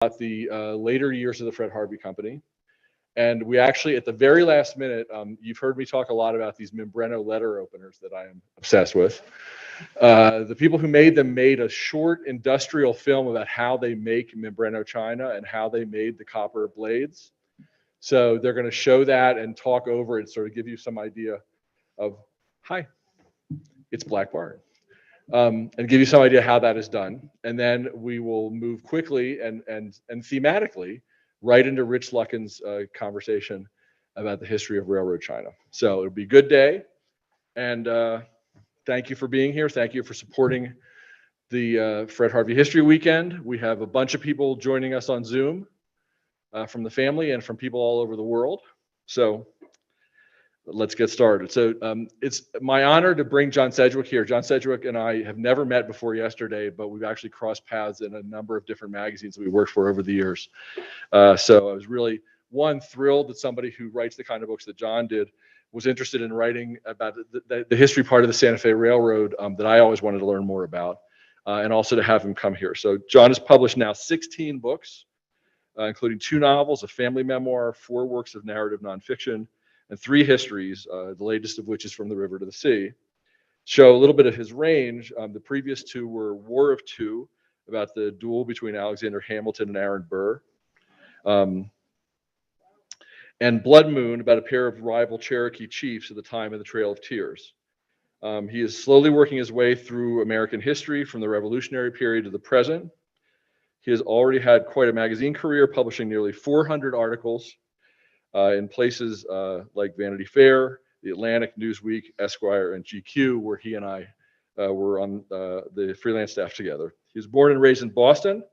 about the later years of the Fred Harvey Company. And we actually, at the very last minute, you've heard me talk a lot about these Membreno letter openers that I am obsessed with. The people who made them made a short industrial film about how they make Membreno china and how they made the copper blades. So they're going to show that and talk over it, sort of give you some idea of, hi, it's Black Bart. And give you some idea how that is done. And then we will move quickly and thematically right into Rich Luckin's conversation about the history of railroad China. So it'll be a good day. And thank you for being here. Thank you for supporting the Fred Harvey History Weekend. We have a bunch of people joining us on Zoom from the family and from people all over the world. So let's get started. So it's my honor to bring John Sedgwick here. John Sedgwick and I have never met before yesterday, but we've actually crossed paths in a number of different magazines that we worked for over the years. So I was really, thrilled that somebody who writes the kind of books that John did was interested in writing about the history part of the Santa Fe Railroad that I always wanted to learn more about, and also to have him come here. So John has published now 16 books, including 2 novels, a family memoir, 4 works of narrative nonfiction, and 3 histories, the latest of which is From the River to the Sea. Show a little bit of his range. The previous 2 were War of Two, about the duel between Alexander Hamilton and Aaron Burr, and Blood Moon, about a pair of rival Cherokee chiefs at the time of the Trail of Tears. He is slowly working his way through American history from the Revolutionary period to the present. He has already had quite a magazine career, publishing nearly 400 articles in places like Vanity Fair, The Atlantic, Newsweek, Esquire, and GQ, where he and I were on the freelance staff together. He was born and raised in Boston.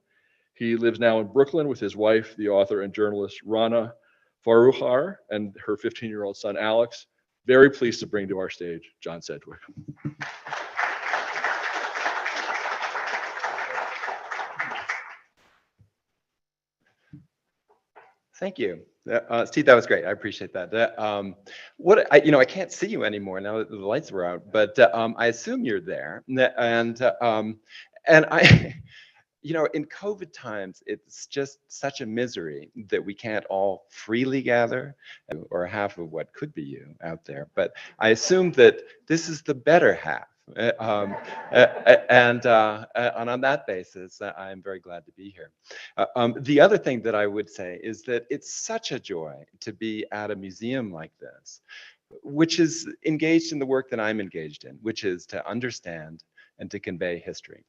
He lives now in Brooklyn with his wife, the author and journalist Rana Farruhar, and her 15-year-old son, Alex. Very pleased to bring to our stage John Sedgwick. Thank you. Steve, that was great. I appreciate that. I can't see you anymore now that the lights were out, but I assume you're there. And I, in COVID times, it's just such a misery that we can't all freely gather, or half of what could be you out there. But I assume that this is the better half. And on that basis, I'm very glad to be here. The other thing that I would say is that it's such a joy to be at a museum like this, which is engaged in the work that I'm engaged in, which is to understand and to convey history,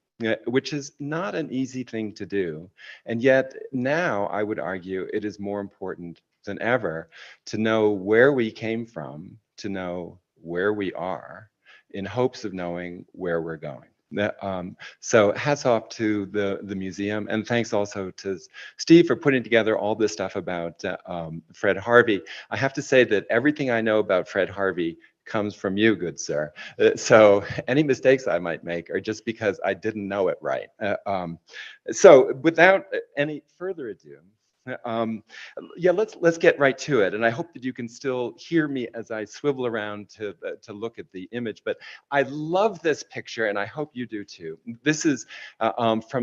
which is not an easy thing to do. And yet now I would argue it is more important than ever to know where we came from, to know where we are, in hopes of knowing where we're going. So hats off to the museum, and thanks also to Steve for putting together all this stuff about Fred Harvey. I have to say that everything I know about Fred Harvey comes from you, good sir. So any mistakes I might make are just because I didn't know it right. So without any further ado, yeah, let's get right to it. And I hope that you can still hear me as I swivel around to look at the image. But I love this picture, and I hope you do too. This is from